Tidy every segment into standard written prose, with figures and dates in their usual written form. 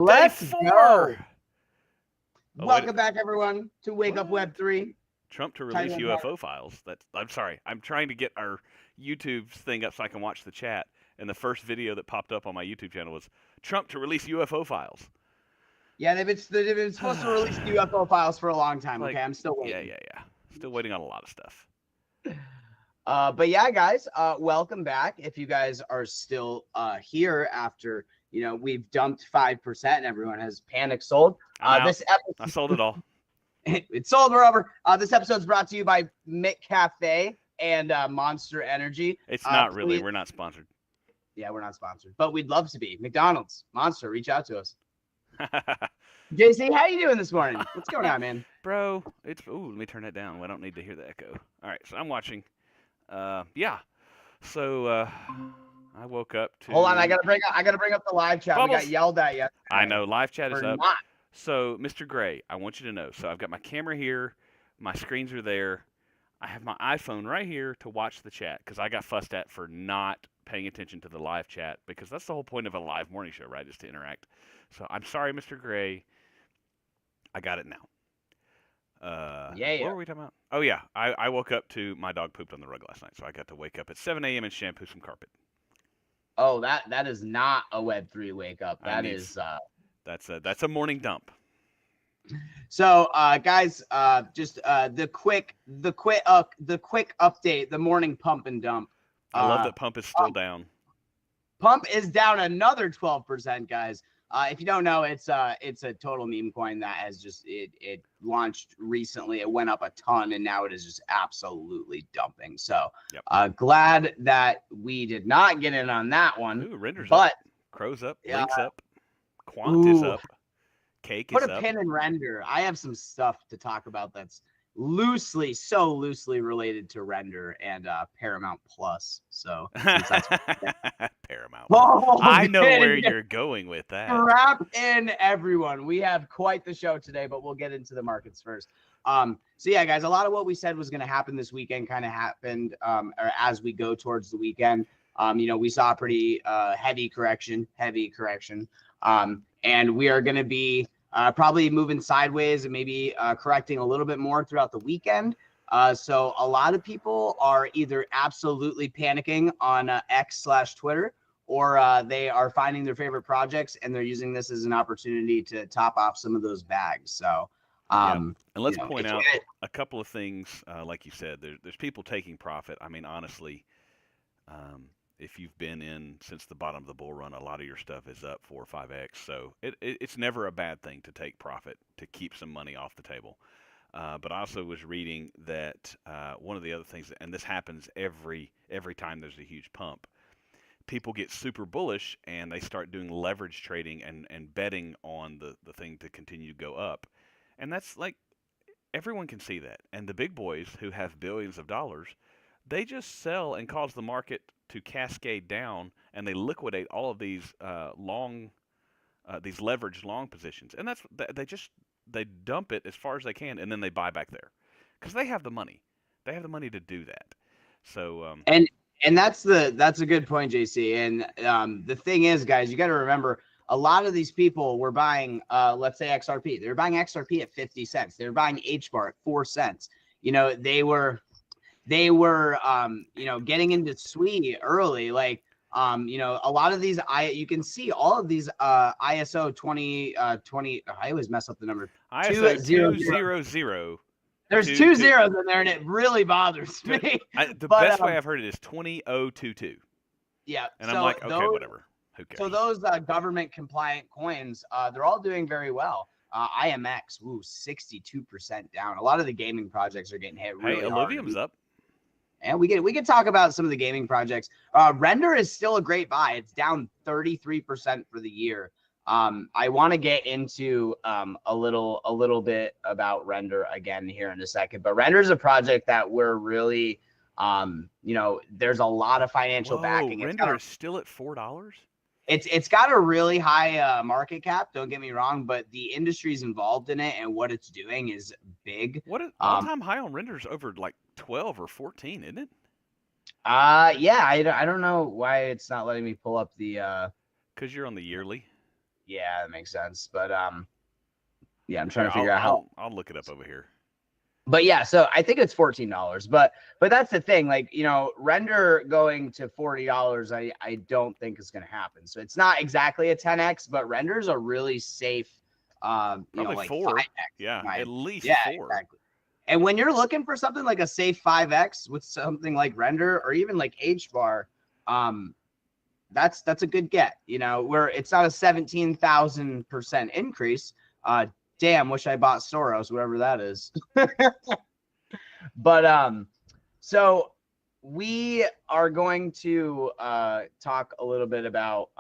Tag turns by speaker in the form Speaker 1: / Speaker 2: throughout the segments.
Speaker 1: Let's
Speaker 2: Day
Speaker 1: go.
Speaker 2: 4. Oh,
Speaker 1: Welcome back, everyone, to Wake Up
Speaker 2: what?
Speaker 1: Web 3.
Speaker 2: Trump to release
Speaker 1: Title
Speaker 2: UFO files. I'm sorry. I'm trying to get our YouTube thing up so I can watch the chat. And the first video that popped up on my YouTube channel was Trump to release UFO files.
Speaker 1: Yeah, they've been supposed to release the UFO files for a long time.
Speaker 2: Like,
Speaker 1: Okay, I'm still waiting.
Speaker 2: yeah. Still waiting on a lot of stuff.
Speaker 1: But yeah, guys, welcome back. If you guys are still here after we've dumped 5% and everyone has panic sold.
Speaker 2: I'm out.
Speaker 1: This episode,
Speaker 2: I sold it all.
Speaker 1: It's sold. We're over. This episode's brought to you by Mick Cafe and Monster Energy.
Speaker 2: It's not really.
Speaker 1: Please,
Speaker 2: We're not sponsored.
Speaker 1: yeah, we're not sponsored, but we'd love to be. McDonald's, Monster, reach out to us. JC, how you doing this morning? What's going on, man?
Speaker 2: Bro, it's let me turn that down. I don't need to hear the echo. All right, so I'm watching. Yeah. So I woke up to.
Speaker 1: Hold on, I gotta bring up the live chat.
Speaker 2: Bubbles.
Speaker 1: We got yelled at yesterday.
Speaker 2: I know live chat is
Speaker 1: for
Speaker 2: up.
Speaker 1: not.
Speaker 2: So, Mr. Gray, I want you to know. So, I've got my camera here, my screens are there. I have my iPhone right here to watch the chat because I got fussed at for not paying attention to the live chat because that's the whole point of a live morning show, right? Is to interact. So, I'm sorry, Mr. Gray. I got it now.
Speaker 1: Yeah.
Speaker 2: What were we talking about? Oh, yeah. I woke up to my dog pooped on the rug last night, so I got to wake up at 7 a.m. and shampoo some carpet.
Speaker 1: Oh, that is not a Web3 wake up.
Speaker 2: That's a morning dump.
Speaker 1: So, guys, just the quick update. The morning pump and dump.
Speaker 2: I love that pump is still down.
Speaker 1: Pump is down another 12%, guys. If you don't know, it's a total meme coin that has just it launched recently. It went up a ton, and now it is just absolutely dumping. So,
Speaker 2: yep.
Speaker 1: Glad that we did not get in on that one.
Speaker 2: Ooh, Render's
Speaker 1: but
Speaker 2: up. Crow's up. Link's up. Quant is up. Cake is up.
Speaker 1: Put a pin in Render. I have some stuff to talk about that's so loosely related to Render and Paramount Plus. So that's
Speaker 2: Paramount.
Speaker 1: Oh,
Speaker 2: I know where you're going with that.
Speaker 1: Strap in, everyone. We have quite the show today, but we'll get into the markets first. So yeah, guys, a lot of what we said was going to happen this weekend kind of happened or as we go towards the weekend. We saw a pretty heavy correction. And we are going to be probably moving sideways and maybe correcting a little bit more throughout the weekend. So a lot of people are either absolutely panicking on X/Twitter, or they are finding their favorite projects and they're using this as an opportunity to top off some of those bags. So,
Speaker 2: and let's point out a couple of things. Like you said, there's people taking profit. I mean, honestly, if you've been in since the bottom of the bull run, a lot of your stuff is up 4 or 5x. So it's never a bad thing to take profit to keep some money off the table. But I also was reading that one of the other things, and this happens every time there's a huge pump, people get super bullish and they start doing leverage trading and betting on the thing to continue to go up. And that's like, everyone can see that. And the big boys who have billions of dollars, they just sell and cause the market to cascade down, and they liquidate all of these these leveraged long positions. And that's they dump it as far as they can, and then they buy back there because they have the money. They have the money to do that. So
Speaker 1: and that's a good point, JC. And the thing is, guys, you got to remember, a lot of these people were buying, let's say XRP. They were buying XRP at 50 cents. They were buying HBAR at 4 cents. They were getting into SWE early. Like, a lot of these, you can see all of these ISO 20. I always mess up the number.
Speaker 2: ISO 200.
Speaker 1: There's 2 zeros in there, and it really bothers me.
Speaker 2: The best way I've heard it is 20022.
Speaker 1: Yeah.
Speaker 2: And I'm like, okay, whatever. Who cares?
Speaker 1: So those government compliant coins, they're all doing very well. IMX, 62% down. A lot of the gaming projects are getting hit really hard.
Speaker 2: Illuvium's up.
Speaker 1: And we can talk about some of the gaming projects. Render is still a great buy. It's down 33% for the year. I want to get into a little bit about Render again here in a second. But Render is a project that we're really, there's a lot of financial backing.
Speaker 2: Render is still at $4.
Speaker 1: It's got a really high market cap. Don't get me wrong, but the industry's involved in it, and what it's doing is big.
Speaker 2: What all-time high on Render's over like 12 or 14, isn't it?
Speaker 1: Yeah, I don't know why it's not letting me pull up the.
Speaker 2: Because you're on the yearly.
Speaker 1: Yeah, that makes sense. But yeah, I'm trying to figure out how.
Speaker 2: I'll look it up over here.
Speaker 1: But yeah, so I think it's $14. But that's the thing. Like, render going to $40, I don't think is going to happen. So it's not exactly a 10x, but render's a really safe,
Speaker 2: Probably
Speaker 1: like
Speaker 2: 4.
Speaker 1: 5x.
Speaker 2: Yeah, at least 4.
Speaker 1: Exactly. And when you're looking for something like a safe 5x with something like render or even like HBAR, that's a good get. Where it's not a 17,000% increase. Damn, wish I bought Soros, whatever that is. But so we are going to talk a little bit about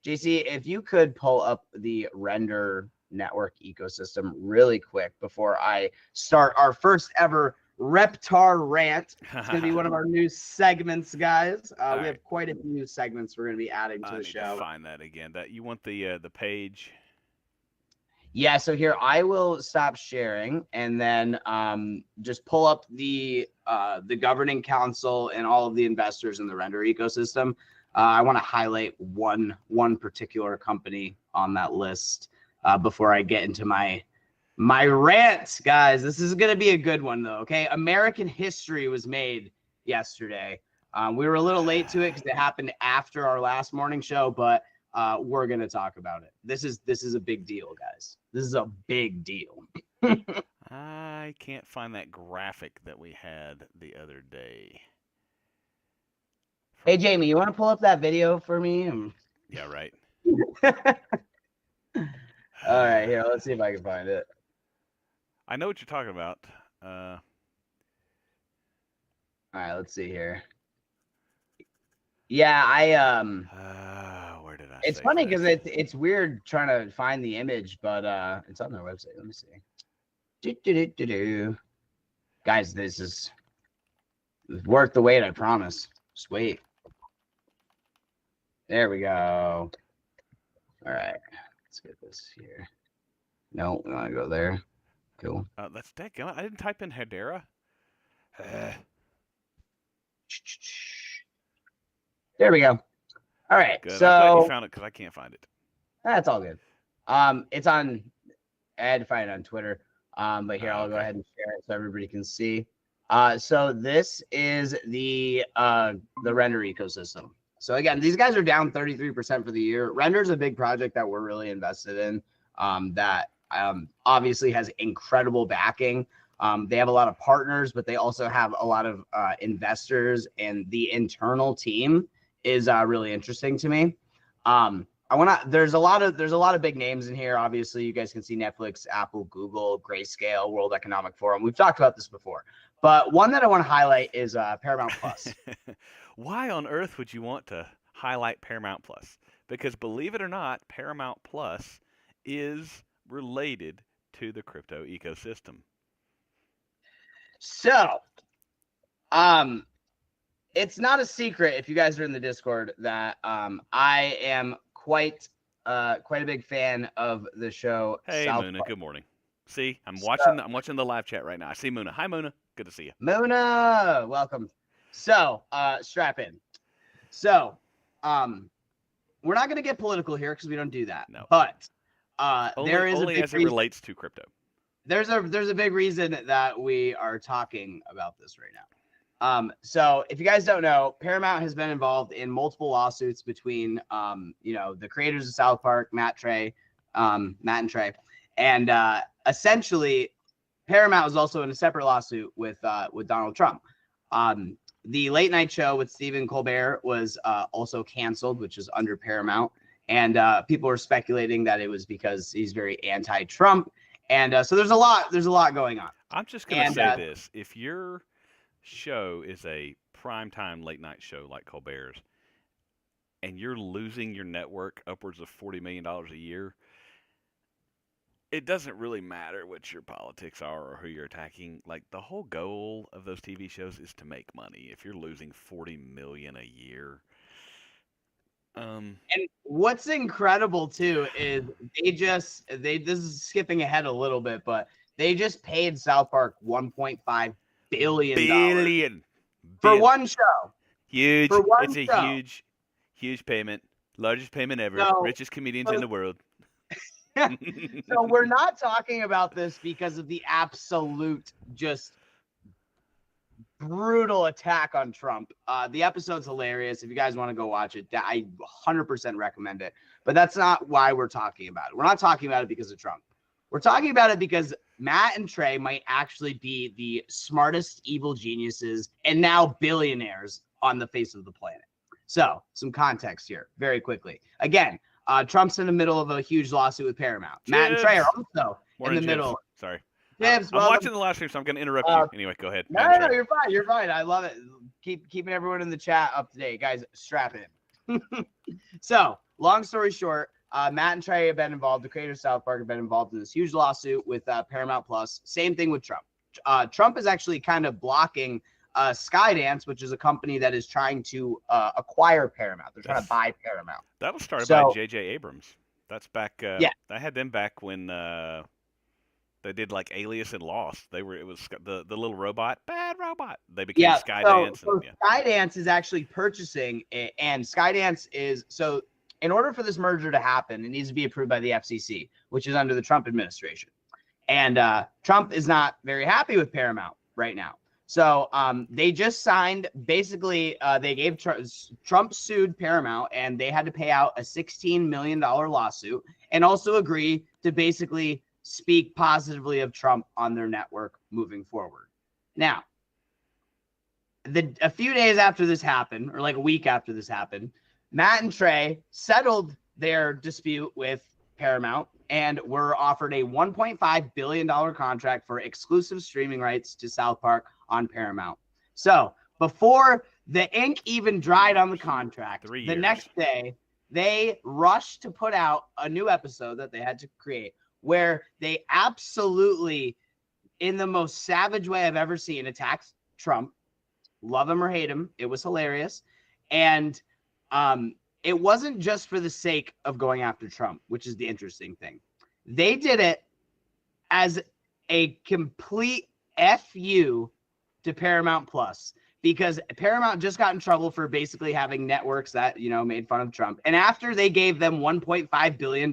Speaker 1: JC, if you could pull up the render network ecosystem really quick before I start our first ever Reptar rant. It's going to be one of our new segments, guys. We have quite a few segments we're going to be adding to the show.
Speaker 2: To find that again. That you want the page.
Speaker 1: Yeah, so here I will stop sharing and then just pull up the governing council and all of the investors in the render ecosystem. I want to highlight one particular company on that list before I get into my rant, guys. This is going to be a good one, though. Okay, American history was made yesterday. We were a little late to it because it happened after our last morning show, but we're going to talk about it. This is a big deal, guys. This is a big deal.
Speaker 2: I can't find that graphic that we had the other day.
Speaker 1: Hey, Jamie, you want to pull up that video for me?
Speaker 2: Yeah, right.
Speaker 1: All right, here, let's see if I can find it.
Speaker 2: I know what you're talking about.
Speaker 1: All right, let's see here. Yeah,
Speaker 2: where did I?
Speaker 1: It's funny because it's weird trying to find the image, but it's on their website. Let me see. Guys, this is worth the wait. I promise. Just wait. There we go. All right, let's get this here. No, we want to go there. Cool.
Speaker 2: That's dadgummit. I didn't type in Hedera.
Speaker 1: There we go. All right.
Speaker 2: Good.
Speaker 1: So
Speaker 2: I'm glad you found it because I can't find it.
Speaker 1: That's all good. It's on. I had to find it on Twitter. But here I'll go ahead and share it so everybody can see. So this is the render ecosystem. So again, these guys are down 33% for the year. Render is a big project that we're really invested in. That obviously has incredible backing. They have a lot of partners, but they also have a lot of investors, and the internal team is really interesting to me. There's a lot of big names in here. Obviously, you guys can see Netflix, Apple, Google, Grayscale, World Economic Forum. We've talked about this before, but one that I want to highlight is Paramount Plus.
Speaker 2: Why on earth would you want to highlight Paramount Plus? Because believe it or not, Paramount Plus is related to the crypto ecosystem. So,
Speaker 1: it's not a secret if you guys are in the Discord that I am quite a big fan of the show.
Speaker 2: Hey,
Speaker 1: South
Speaker 2: Muna,
Speaker 1: Park.
Speaker 2: good morning. See, I'm watching the live chat right now. I see Muna. Hi, Muna. Good to see you.
Speaker 1: Muna, welcome. So, strap in. So, we're not going to get political here because we don't do that.
Speaker 2: No.
Speaker 1: But
Speaker 2: there is only as it relates to crypto.
Speaker 1: There's a big reason that we are talking about this right now. So if you guys don't know, Paramount has been involved in multiple lawsuits between the creators of South Park, Matt and Trey, and essentially Paramount was also in a separate lawsuit with Donald Trump. The late night show with Stephen Colbert was also canceled, which is under Paramount, and people were speculating that it was because he's very anti-Trump. And so there's a lot going on.
Speaker 2: I'm just going to say this. If your show is a primetime late night show like Colbert's, and you're losing your network upwards of $40 million a year, it doesn't really matter what your politics are or who you're attacking. Like, the whole goal of those TV shows is to make money. If you're losing $40 million a year...
Speaker 1: And what's incredible too is this is skipping ahead a little bit, but they just paid South Park $1.5 billion for one show.
Speaker 2: Huge.
Speaker 1: For one
Speaker 2: it's
Speaker 1: show.
Speaker 2: a huge payment. Largest payment ever.
Speaker 1: So,
Speaker 2: Richest comedians in the world.
Speaker 1: So we're not talking about this because of the absolute just brutal attack on Trump. The episode's hilarious. If you guys want to go watch it, I 100% recommend it. But that's not why we're talking about it. We're not talking about it because of Trump. We're talking about it because Matt and Trey might actually be the smartest evil geniuses and now billionaires on the face of the planet. So, some context here, very quickly. Again, Trump's in the middle of a huge lawsuit with Paramount.
Speaker 2: Jibs.
Speaker 1: Matt and Trey are also in the
Speaker 2: Jibs.
Speaker 1: middle.
Speaker 2: Sorry.
Speaker 1: Jibs,
Speaker 2: I'm watching the live stream, so I'm going to interrupt you. Anyway, go ahead.
Speaker 1: No, you're fine. You're fine. I love it. Keeping everyone in the chat up to date. Guys, strap in. So, long story short, Matt and Trey have been involved. The creators of South Park have been involved in this huge lawsuit with Paramount Plus. Same thing with Trump. Trump is actually kind of blocking Skydance, which is a company that is trying to acquire Paramount. They're trying to buy Paramount.
Speaker 2: That was started by J.J. Abrams. That's back.
Speaker 1: Yeah.
Speaker 2: I had them back when they did like Alias and Lost. It was the little robot, bad robot. They became Skydance.
Speaker 1: So Skydance is actually purchasing it, and Skydance is so. In order for this merger to happen, it needs to be approved by the FCC, which is under the Trump administration. And Trump is not very happy with Paramount right now. So they just signed, basically, they gave Trump sued Paramount, and they had to pay out a $16 million lawsuit and also agree to basically speak positively of Trump on their network moving forward. Now, a few days after this happened, or like a week after this happened, Matt and Trey settled their dispute with Paramount and were offered a $1.5 billion contract for exclusive streaming rights to South Park on Paramount. So before the ink even dried on the contract, the next day, they rushed to put out a new episode that they had to create where they absolutely, in the most savage way I've ever seen, attacked Trump. Love him or hate him. It was hilarious. And it wasn't just for the sake of going after Trump, which is the interesting thing. They did it as a complete FU to Paramount Plus, because Paramount just got in trouble for basically having networks that, made fun of Trump. And after they gave them $1.5 billion,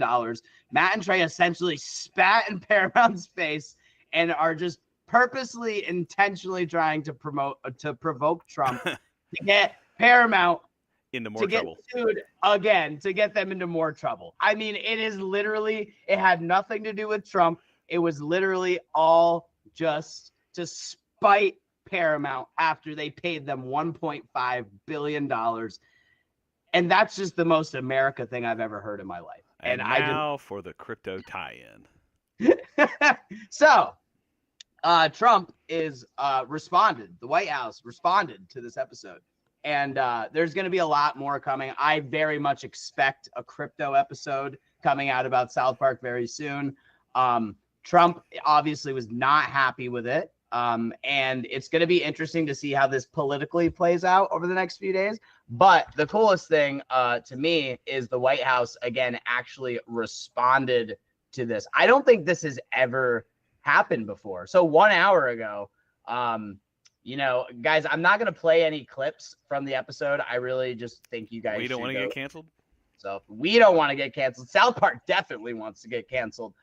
Speaker 1: Matt and Trey essentially spat in Paramount's face and are just purposely, intentionally trying to provoke Trump to get Paramount
Speaker 2: into more trouble.
Speaker 1: Get sued again, to get them into more trouble. I mean, it had nothing to do with Trump. It was literally all just to spite Paramount after they paid them $1.5 billion. And that's just the most America thing I've ever heard in my life.
Speaker 2: And now for the crypto tie-in.
Speaker 1: So, Trump is responded. The White House responded to this episode. And there's going to be a lot more coming. I very much expect a crypto episode coming out about South Park very soon. Trump obviously was not happy with it. And it's going to be interesting to see how this politically plays out over the next few days. But the coolest thing to me is the White House, again, actually responded to this. I don't think this has ever happened before. So 1 hour ago, guys, I'm not going to play any clips from the episode. I really just think you guys
Speaker 2: don't want to get canceled.
Speaker 1: So we don't want to get canceled. South Park definitely wants to get canceled.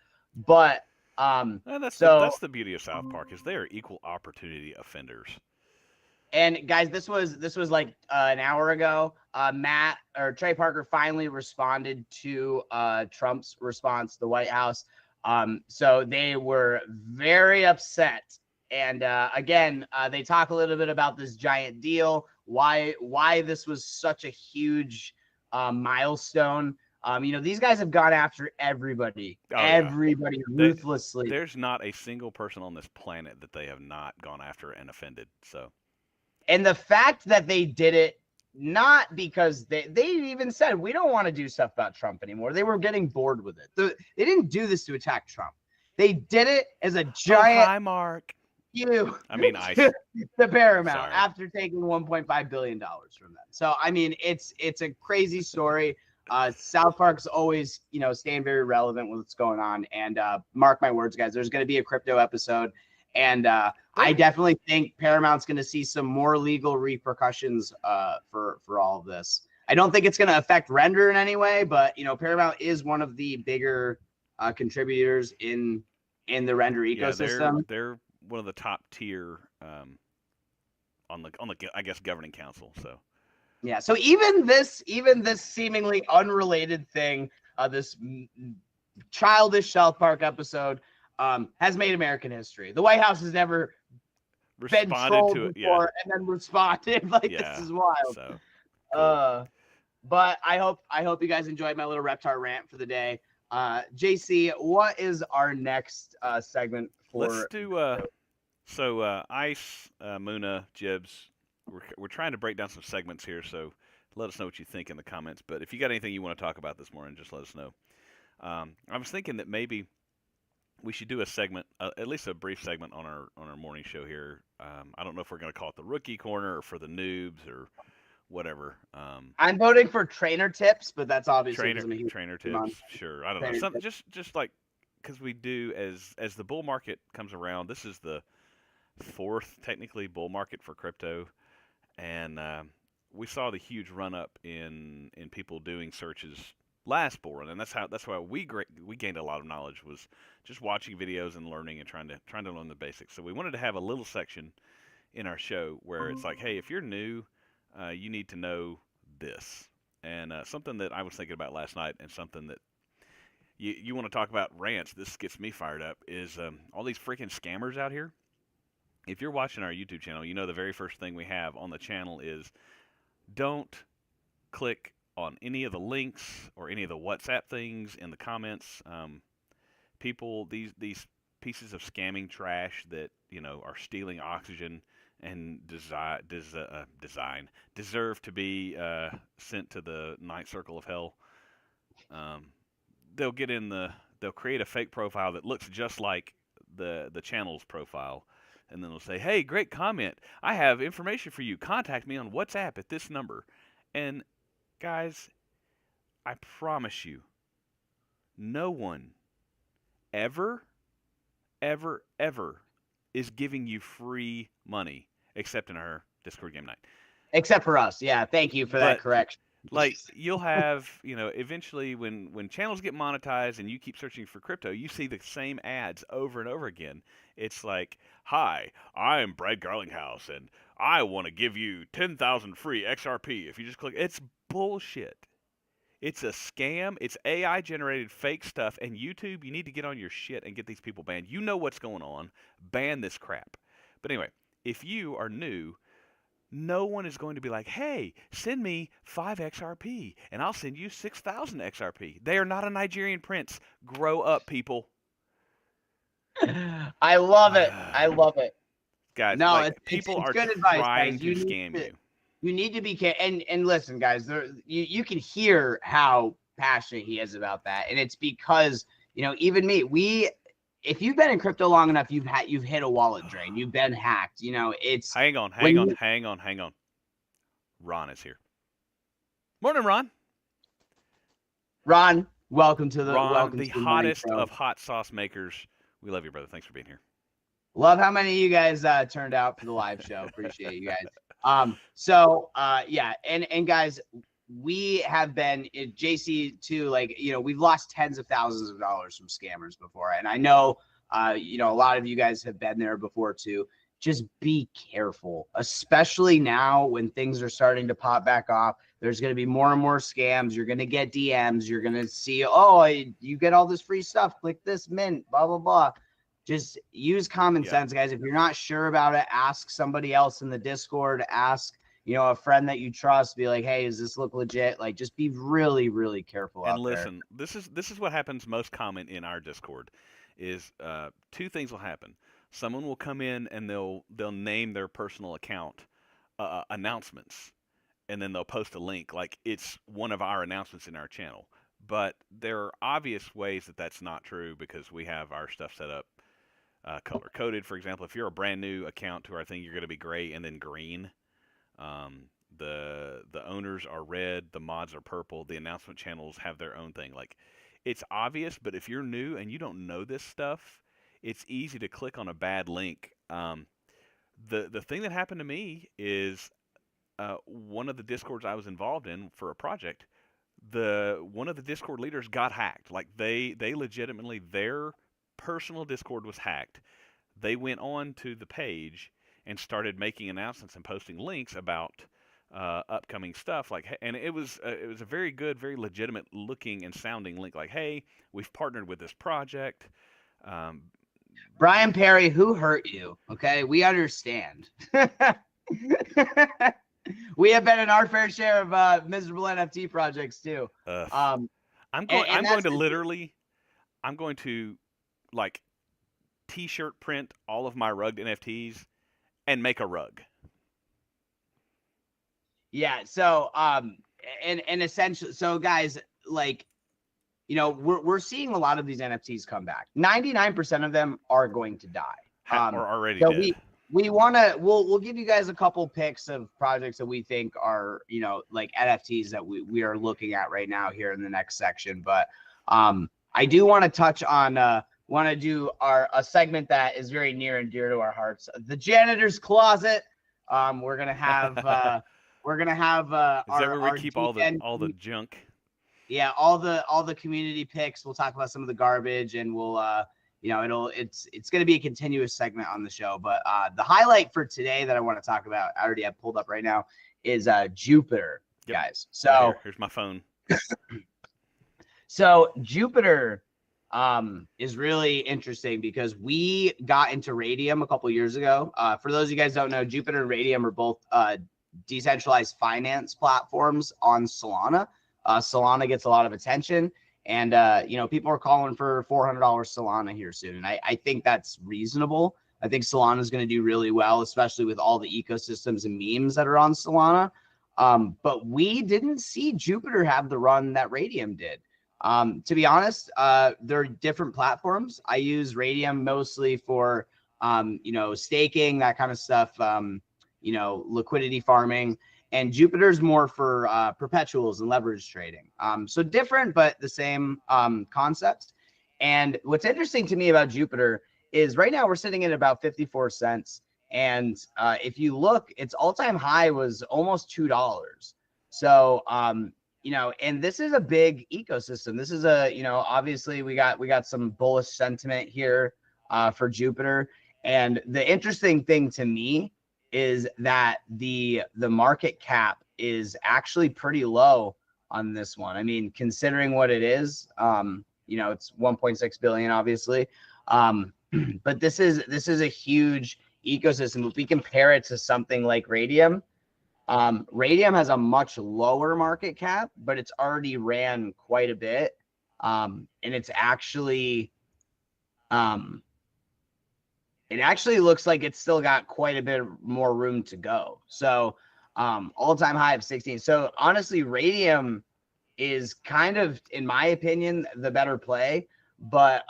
Speaker 1: But
Speaker 2: that's the beauty of South Park, is they are equal opportunity offenders.
Speaker 1: And guys, this was like an hour ago. Matt or Trey Parker finally responded to Trump's response to the White House. So they were very upset. And again, they talk a little bit about this giant deal, why this was such a huge milestone. These guys have gone after everybody, ruthlessly.
Speaker 2: There's not a single person on this planet that they have not gone after and offended. So,
Speaker 1: and the fact that they did it, not because they even said, we don't want to do stuff about Trump anymore. They were getting bored with it. They didn't do this to attack Trump. They did it as a giant.
Speaker 2: Hi, Mark.
Speaker 1: The Paramount after taking $1.5 billion from them. So, I mean, it's a crazy story. South Park's always, staying very relevant with what's going on. And mark my words, guys, there's going to be a crypto episode. And I definitely think Paramount's going to see some more legal repercussions for all of this. I don't think it's going to affect render in any way, but Paramount is one of the bigger contributors in the render ecosystem.
Speaker 2: Yeah, they're one of the top tier on the I guess governing council. So
Speaker 1: yeah, so even this seemingly unrelated thing, this childish South Park episode, has made American history. The White House has never been trolled before and then responded. This is wild.
Speaker 2: So cool.
Speaker 1: But I hope you guys enjoyed my little Reptar rant for the day. JC, what is our next segment for?
Speaker 2: Let's do Ice, Muna, Jibs. We're trying to break down some segments here, so let us know what you think in the comments. But if you got anything you want to talk about this morning, just let us know. I was thinking that maybe we should do a segment, at least a brief segment on our morning show here. I don't know if we're going to call it the Rookie Corner or for the noobs or whatever.
Speaker 1: I'm voting for trainer tips, but that's obviously
Speaker 2: trainer tips. Sure, I don't know. Something just like because we do as the bull market comes around. This is the fourth technically bull market for crypto, and we saw the huge run up in people doing searches last bull run, and that's why we gained a lot of knowledge, was just watching videos and learning and trying to learn the basics. So we wanted to have a little section in our show where it's like, hey, if you're new, you need to know this. And something that I was thinking about last night, and something that you want to talk about rants, this gets me fired up, is all these freaking scammers out here. If you're watching our YouTube channel, the very first thing we have on the channel is don't click on any of the links or any of the WhatsApp things in the comments. People, these pieces of scamming trash that are stealing oxygen and deserve to be sent to the ninth circle of hell. They'll create a fake profile that looks just like the channel's profile, and then they'll say, "Hey, great comment. I have information for you. Contact me on WhatsApp at this number." And guys, I promise you, no one ever is giving you free money except in our Discord game night.
Speaker 1: Except for us. Yeah, thank you for that correction.
Speaker 2: Like, you'll have, eventually when channels get monetized and you keep searching for crypto, you see the same ads over and over again. It's like, "Hi, I'm Brad Garlinghouse, and I want to give you 10,000 free XRP if you just click." It's bullshit. It's a scam. It's AI generated fake stuff. And YouTube, you need to get on your shit and get these people banned. You know what's going on. Ban this crap. But anyway, if you are new, no one is going to be like, "Hey, send me 5 XRP and I'll send you 6,000 XRP. They are not a Nigerian prince. Grow up, people.
Speaker 1: I love it. I love it.
Speaker 2: Guys, no, people are good trying to scam you.
Speaker 1: You need to be careful. And listen, guys, you can hear how passionate he is about that. And it's because, even me, if you've been in crypto long enough, you've hit a wallet drain. You've been hacked. It's
Speaker 2: hang on. Ron is here. Morning, Ron.
Speaker 1: Ron, welcome to the
Speaker 2: hottest of hot sauce makers. We love you, brother. Thanks for being here.
Speaker 1: Love how many of you guys turned out for the live show. Appreciate you guys. And guys, we have been JC too, we've lost tens of thousands of dollars from scammers before. And I know, a lot of you guys have been there before too. Just be careful, especially now when things are starting to pop back off. There's going to be more and more scams. You're going to get DMs. You're going to see, "Oh, you get all this free stuff. Click this mint, blah, blah, blah." Just use common sense, guys. If you're not sure about it, ask somebody else in the Discord. Ask, a friend that you trust. Be like, "Hey, does this look legit?" Just be really, really careful.
Speaker 2: And listen, this is what happens most common in our Discord. Is two things will happen. Someone will come in and they'll name their personal account announcements, and then they'll post a link like it's one of our announcements in our channel. But there are obvious ways that that's not true, because we have our stuff set up color coded. For example, if you're a brand new account to our thing, you're going to be gray and then green. The owners are red, the mods are purple, the announcement channels have their own thing. It's obvious, but if you're new and you don't know this stuff, it's easy to click on a bad link. The thing that happened to me is one of the Discords I was involved in for a project, one of the Discord leaders got hacked. Like they legitimately, their personal Discord was hacked. They went on to the page and started making announcements and posting links about upcoming stuff. Like, and it was a very good, very legitimate looking and sounding link. Like, hey, we've partnered with this project.
Speaker 1: Brian Perry, who hurt you? Okay, we understand. We have been in our fair share of miserable NFT projects too.
Speaker 2: I'm going to like t-shirt print all of my rugged NFTs and make a rug.
Speaker 1: Yeah. So, and essentially, so guys, like, you know, we're seeing a lot of these NFTs come back. 99% of them are going to die.
Speaker 2: Or already dead.
Speaker 1: We'll give you guys a couple picks of projects that we think are, you know, like NFTs that we are looking at right now here in the next section. But I do want to touch on want to do a segment that is very near and dear to our hearts, the janitor's closet. We're gonna have
Speaker 2: is that where we keep all the junk?
Speaker 1: Yeah, all the community picks. We'll talk about some of the garbage, and we'll you know, it's going to be a continuous segment on the show. But the highlight for today that I want to talk about, I already have pulled up right now, is Jupiter, guys. So
Speaker 2: here's my phone.
Speaker 1: So Jupiter is really interesting because we got into Radium a couple years ago. For those of you guys don't know, Jupiter and Radium are both decentralized finance platforms on Solana. Solana gets a lot of attention. And, you know, people are calling for $400 Solana here soon. And I think that's reasonable. I think Solana is going to do really well, especially with all the ecosystems and memes that are on Solana. But we didn't see Jupiter have the run that Radium did. To be honest, they're different platforms. I use Radium mostly for, you know, staking, that kind of stuff, you know, liquidity farming. And Jupiter's more for perpetuals and leverage trading. So different, but the same concepts. And what's interesting to me about Jupiter is right now we're sitting at about 54 cents. And if you look, its all-time high was almost $2. So, you know, and this is a big ecosystem. This is a, you know, obviously we got some bullish sentiment here for Jupiter. And the interesting thing to me is that the market cap is actually pretty low on this one. I mean, considering what it is, you know, it's 1.6 billion, obviously. But this is a huge ecosystem. If we compare it to something like Radium, Radium has a much lower market cap, but it's already ran quite a bit. And it's actually, it actually looks like it's still got quite a bit more room to go. So all-time high of 16. So honestly, Radium is kind of, in my opinion, the better play. But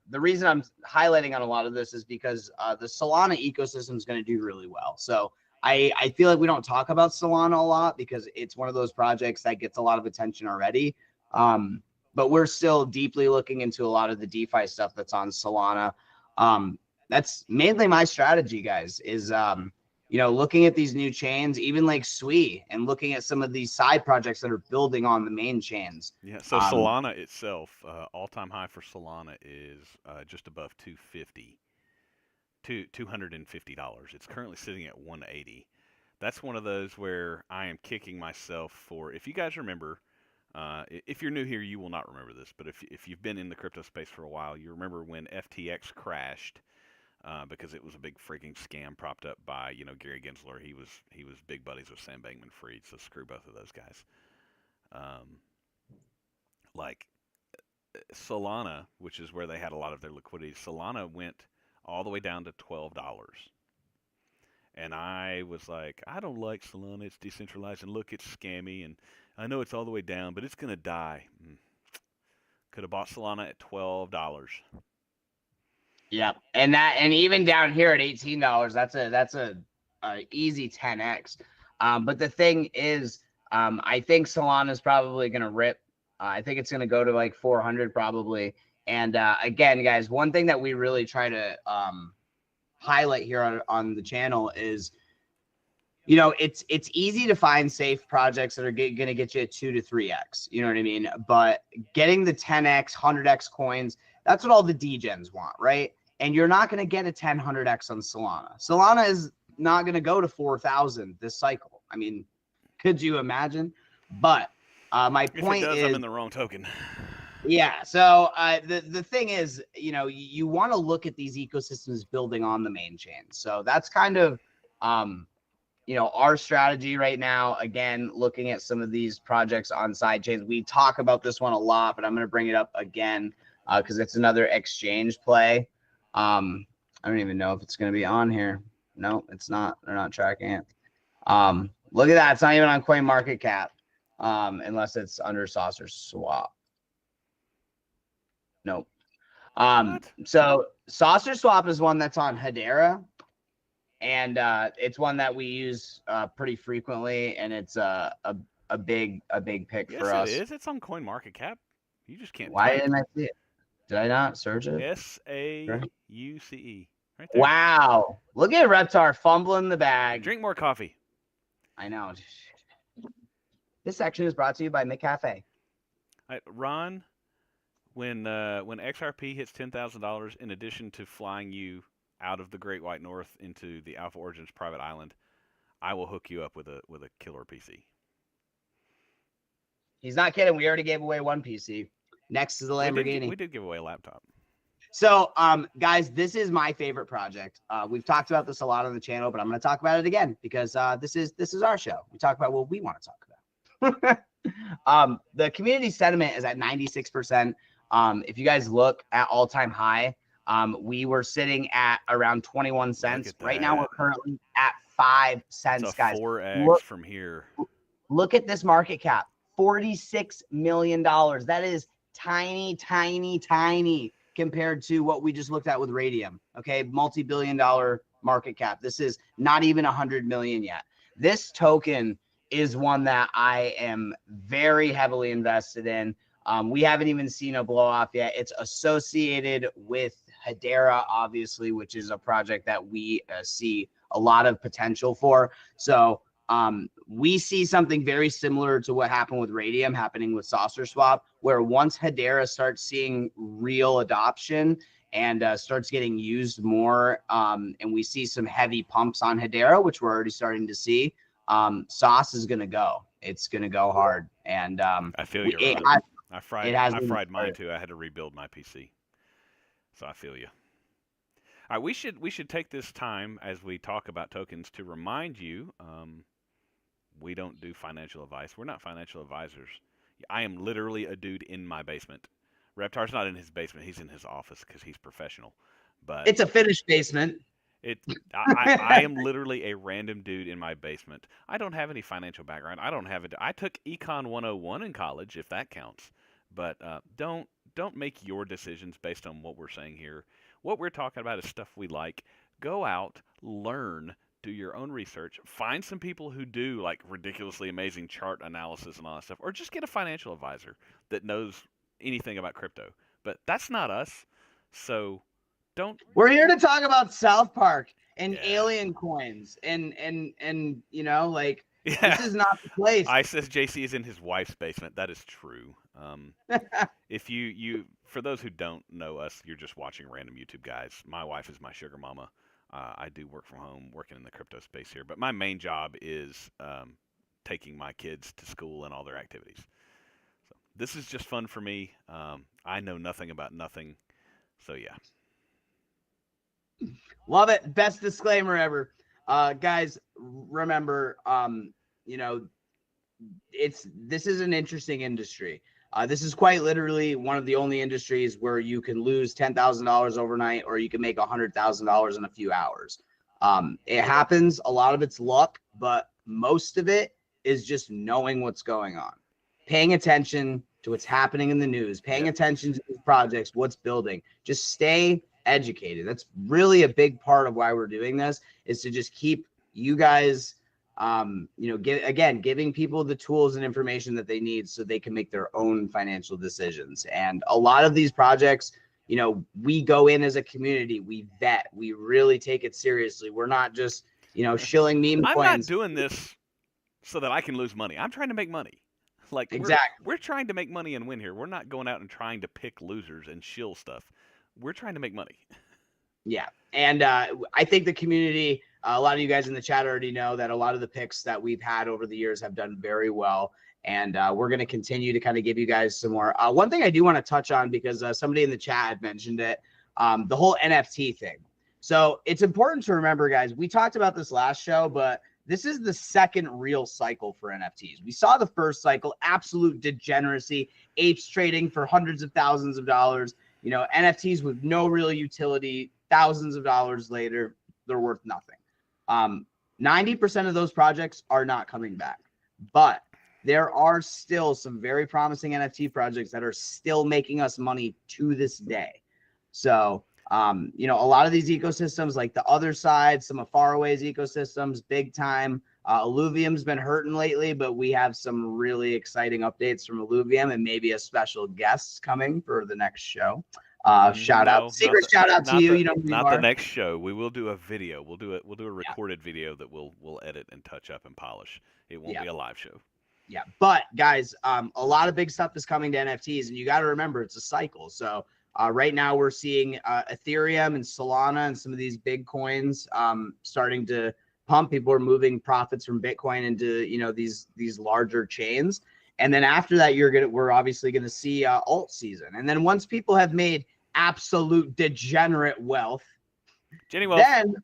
Speaker 1: the reason I'm highlighting on a lot of this is because the Solana ecosystem is going to do really well. So I feel like we don't talk about Solana a lot because it's one of those projects that gets a lot of attention already. But we're still deeply looking into a lot of the DeFi stuff that's on Solana. That's mainly my strategy, guys, is, you know, looking at these new chains, even like Sui, and looking at some of these side projects that are building on the main chains.
Speaker 2: Yeah. So Solana itself, all-time high for Solana is just above $250. $250. It's currently sitting at $180. That's one of those where I am kicking myself for. If you guys remember, if you're new here, you will not remember this, but if you've been in the crypto space for a while, you remember when FTX crashed. Because it was a big freaking scam propped up by, you know, Gary Gensler. He was big buddies with Sam Bankman-Fried, so screw both of those guys. Like Solana, which is where they had a lot of their liquidity, Solana went all the way down to $12. And I was like, I don't like Solana. It's decentralized, and look, it's scammy, and I know it's all the way down, but it's gonna die. Could have bought Solana at $12.
Speaker 1: Yeah, and even down here at $18, that's a easy 10x. But the thing is, I think Solana is probably going to rip. I think it's going to go to like 400 probably. And again, guys, one thing that we really try to highlight here on the channel is you know, it's easy to find safe projects that are going to get you 2 to 3x. You know what I mean? But getting the 10x, 100x coins, that's what all the degens want, right? And you're not going to get a 10, 100x on Solana. Solana is not going to go to 4,000 this cycle. I mean, could you imagine? But my point is,
Speaker 2: I'm in the wrong token.
Speaker 1: Yeah. So the thing is, you know, you want to look at these ecosystems building on the main chain. So that's kind of, you know, our strategy right now. Again, looking at some of these projects on side chains. We talk about this one a lot, but I'm going to bring it up again because it's another exchange play. I don't even know if it's going to be on here. No, it's not. They're not tracking it. Look at that. It's not even on CoinMarketCap, unless it's under Saucer Swap. Nope. So Saucer Swap is one that's on Hedera, and it's one that we use pretty frequently, and it's a big pick for us.
Speaker 2: Yes, it is. It's on CoinMarketCap. You just can't.
Speaker 1: Why didn't I see it? Did I not search it?
Speaker 2: SAUCE. Right there.
Speaker 1: Wow. Look at Reptar fumbling the bag.
Speaker 2: Drink more coffee.
Speaker 1: I know. This section is brought to you by McCafe.
Speaker 2: Ron, when XRP hits $10,000, in addition to flying you out of the Great White North into the Alpha Origins private island, I will hook you up with a killer PC.
Speaker 1: He's not kidding. We already gave away one PC. Next is the Lamborghini.
Speaker 2: We did give away a laptop.
Speaker 1: So, guys, this is my favorite project. We've talked about this a lot on the channel, but I'm going to talk about it again because this is our show. We talk about what we want to talk about. The community sentiment is at 96%. If you guys look at all-time high, we were sitting at around 21 cents. Right now, we're currently at 5 cents,
Speaker 2: it's a
Speaker 1: guys.
Speaker 2: 4x from here.
Speaker 1: Look at this market cap, $46 million. That is tiny, tiny, tiny compared to what we just looked at with Radium. Okay, multi-billion-dollar market cap. This is not even 100 million yet. This token is one that I am very heavily invested in. We haven't even seen a blow off yet. It's associated with Hedera, obviously, which is a project that we see a lot of potential for. So we see something very similar to what happened with Radium happening with Saucer Swap, where once Hedera starts seeing real adoption and starts getting used more, and we see some heavy pumps on Hedera, which we're already starting to see, Sauce is going to go. It's going to go hard. And
Speaker 2: I feel you. I fried mine too. I had to rebuild my PC. So I feel you. All right, we should take this time as we talk about tokens to remind you we don't do financial advice. We're not financial advisors. I am literally a dude in my basement. Reptar's not in his basement. He's in his office because he's professional. But
Speaker 1: it's a finished basement.
Speaker 2: I am literally a random dude in my basement. I don't have any financial background. I don't have it. I took Econ 101 in college, if that counts. But don't make your decisions based on what we're saying here. What we're talking about is stuff we like. Go out, learn, do your own research, find some people who do like ridiculously amazing chart analysis and all that stuff, or just get a financial advisor that knows anything about crypto. But that's not us. So we're
Speaker 1: here to talk about South Park and alien coins and you know, like, this is not the place.
Speaker 2: ISIS JC is in his wife's basement. That is true. If you for those who don't know us, you're just watching random YouTube guys. My wife is my sugar mama. I do work from home, working in the crypto space here, but my main job is taking my kids to school and all their activities. So this is just fun for me. I know nothing about nothing, so yeah.
Speaker 1: Love it. Best disclaimer ever. Guys, remember, you know, this is an interesting industry. This is quite literally one of the only industries where you can lose $10,000 overnight, or you can make $100,000 in a few hours. It happens. A lot of it's luck, but most of it is just knowing what's going on, paying attention to what's happening in the news, paying attention to these projects, what's building. Just stay educated. That's really a big part of why we're doing this, is to just keep you guys you know, giving people the tools and information that they need so they can make their own financial decisions. And a lot of these projects, you know, we go in as a community, we vet, we really take it seriously. We're not just shilling meme
Speaker 2: I'm not
Speaker 1: coins.
Speaker 2: doing this so that I can lose money. I'm trying to make money. Like
Speaker 1: Exactly.
Speaker 2: we're trying to make money and win here. We're not going out and trying to pick losers and shill stuff. We're trying to make money.
Speaker 1: Yeah. And I think the community, a lot of you guys in the chat already know that a lot of the picks that we've had over the years have done very well. And we're going to continue to kind of give you guys some more. One thing I do want to touch on, because somebody in the chat had mentioned it, the whole NFT thing. So it's important to remember, guys, we talked about this last show, but this is the second real cycle for NFTs. We saw the first cycle, absolute degeneracy, apes trading for hundreds of thousands of dollars, NFTs with no real utility. Thousands of dollars later, they're worth nothing. 90% of those projects are not coming back, but there are still some very promising NFT projects that are still making us money to this day. So, a lot of these ecosystems, like the other side, some of Faraway's ecosystems, big time. Illuvium's been hurting lately, but we have some really exciting updates from Illuvium and maybe a special guest coming for the next show. Shout out to you.
Speaker 2: Not the next show. We will do a video. We'll do a recorded video that we'll edit and touch up and polish. It won't be a live show.
Speaker 1: Yeah, but guys, a lot of big stuff is coming to NFTs, and you got to remember it's a cycle. So right now we're seeing Ethereum and Solana and some of these big coins starting to pump. People are moving profits from Bitcoin into these larger chains. And then after that, we're obviously gonna see alt season. And then once people have made absolute degenerate wealth, then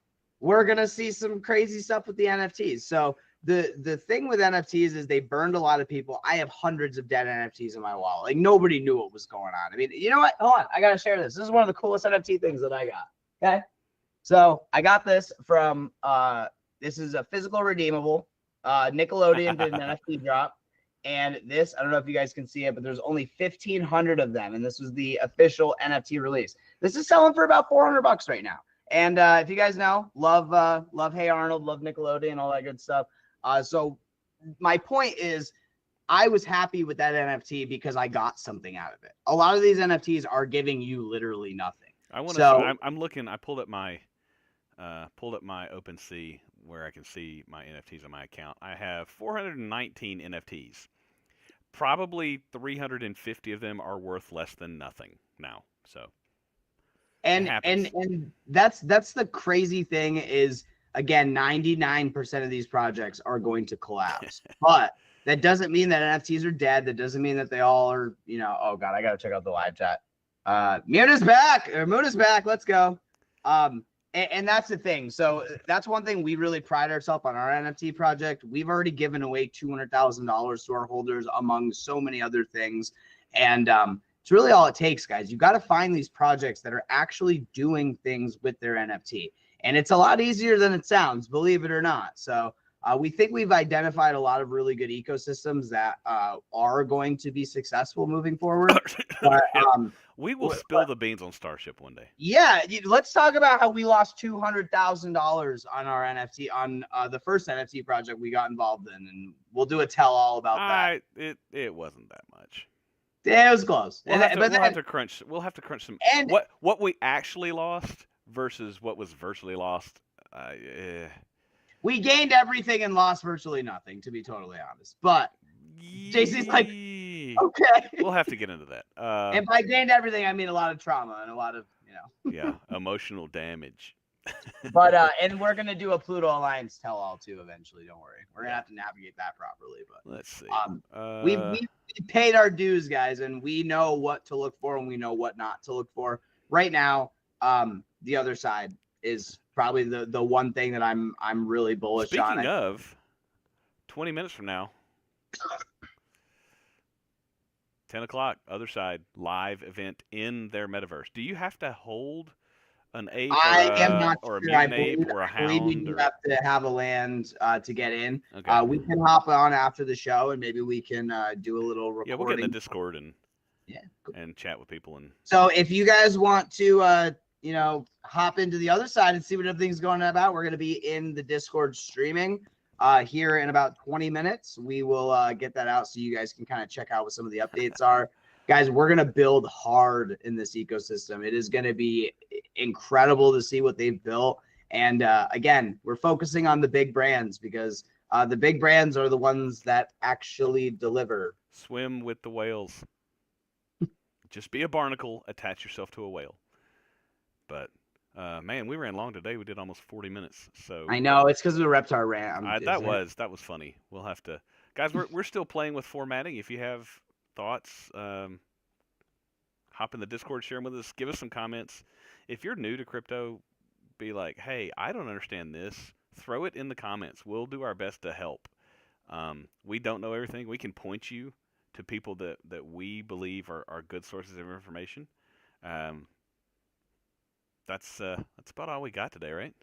Speaker 1: we're gonna see some crazy stuff with the NFTs. So the thing with NFTs is they burned a lot of people. I have hundreds of dead NFTs in my wallet. Like nobody knew what was going on. I mean, you know what? Hold on, I gotta share this. This is one of the coolest NFT things that I got. Okay, so I got this from this is a physical redeemable. Nickelodeon did an NFT drop. And this, I don't know if you guys can see it, but there's only 1,500 of them. And this was the official NFT release. This is selling for about $400 right now. And if you guys know, love Hey Arnold, love Nickelodeon, all that good stuff. So my point is, I was happy with that NFT because I got something out of it. A lot of these NFTs are giving you literally nothing.
Speaker 2: I'm looking. I pulled up my OpenSea where I can see my NFTs on my account. I have 419 NFTs. Probably 350 of them are worth less than nothing now. So,
Speaker 1: and that's the crazy thing is, again, 99% of these projects are going to collapse. But that doesn't mean that NFTs are dead. That doesn't mean that they all are, oh God, I got to check out the live chat. Moon is back. Let's go. And that's the thing. So that's one thing we really pride ourselves on our NFT project. We've already given away $200,000 to our holders, among so many other things. And it's really all it takes, guys. You got to find these projects that are actually doing things with their NFT. And it's a lot easier than it sounds, believe it or not. So we think we've identified a lot of really good ecosystems that are going to be successful moving forward. But,
Speaker 2: we will spill the beans on Starship one day.
Speaker 1: Yeah, let's talk about how we lost $200,000 on our NFT on the first NFT project we got involved in, and we'll do a tell-all about that.
Speaker 2: It wasn't that much.
Speaker 1: Yeah, it was close.
Speaker 2: We'll have to crunch some. And what we actually lost versus what was virtually lost.
Speaker 1: We gained everything and lost virtually nothing, to be totally honest. But JC's like, okay.
Speaker 2: We'll have to get into that.
Speaker 1: And by gained everything, I mean a lot of trauma and a lot of,
Speaker 2: yeah, emotional damage.
Speaker 1: But and we're gonna do a Pluto Alliance tell-all too eventually. Don't worry, we're gonna have to navigate that properly. But
Speaker 2: let's see.
Speaker 1: We paid our dues, guys, and we know what to look for and we know what not to look for. Right now, the other side is probably the one thing that I'm really bullish on.
Speaker 2: Speaking of, 20 minutes from now, 10 o'clock, other side, live event in their metaverse. Do you have to hold an ape or a mutant ape or a hound?
Speaker 1: I believe you have to have a land to get in.
Speaker 2: Okay.
Speaker 1: We can hop on after the show and maybe we can do a little recording.
Speaker 2: Yeah, we'll get in the Discord and
Speaker 1: cool.
Speaker 2: and chat with people. And
Speaker 1: so if you guys want to hop into the other side and see what everything's going about, we're going to be in the Discord streaming here in about 20 minutes. We will get that out so you guys can kind of check out what some of the updates are. Guys, we're going to build hard in this ecosystem. It is going to be incredible to see what they've built. And again, we're focusing on the big brands because the big brands are the ones that actually deliver.
Speaker 2: Swim with the whales. Just be a barnacle, attach yourself to a whale. But man, we ran long today. We did almost 40 minutes. So
Speaker 1: I know it's because of the Reptar rant.
Speaker 2: that was funny. We'll have to, guys. We're still playing with formatting. If you have thoughts, hop in the Discord, share them with us. Give us some comments. If you're new to crypto, be like, hey, I don't understand this. Throw it in the comments. We'll do our best to help. We don't know everything. We can point you to people that we believe are good sources of information. That's about all we got today, right?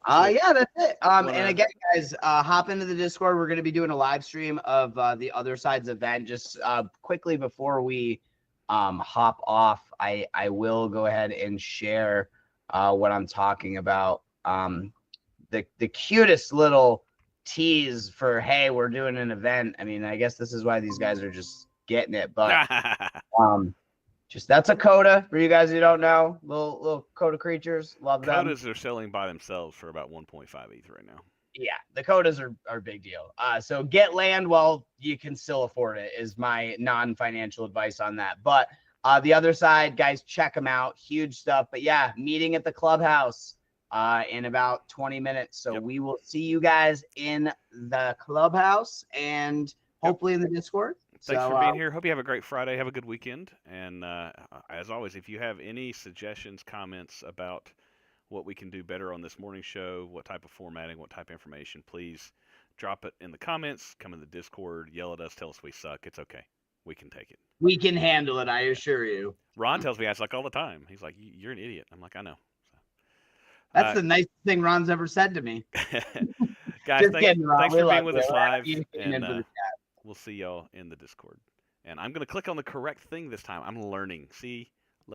Speaker 1: Yeah, that's it. And again, guys, hop into the Discord. We're going to be doing a live stream of the Other Side's event. Just quickly before we hop off, I will go ahead and share what I'm talking about. The cutest little tease for, hey, we're doing an event. I mean, I guess this is why these guys are just getting it, but just that's a coda for you guys who don't know. Little coda creatures, love them.
Speaker 2: Codas are selling by themselves for about 1.5 ETH right now.
Speaker 1: Yeah, the codas are a big deal. So get land while you can still afford it is my non-financial advice on that. But the Other Side, guys, check them out. Huge stuff. But yeah, meeting at the clubhouse in about 20 minutes. So we will see you guys in the clubhouse and hopefully in the Discord.
Speaker 2: Thanks for being here. Hope you have a great Friday. Have a good weekend. And as always, if you have any suggestions, comments about what we can do better on this morning show, what type of formatting, what type of information, please drop it in the comments, come in the Discord, yell at us, tell us we suck. It's okay. We can take it.
Speaker 1: We can handle it, I assure you.
Speaker 2: Ron tells me I suck all the time. He's like, you're an idiot. I'm like, I know. So,
Speaker 1: that's the nicest thing Ron's ever said to me.
Speaker 2: Guys, thanks for being with us live. And, we'll see y'all in the Discord. And I'm going to click on the correct thing this time. I'm learning. See,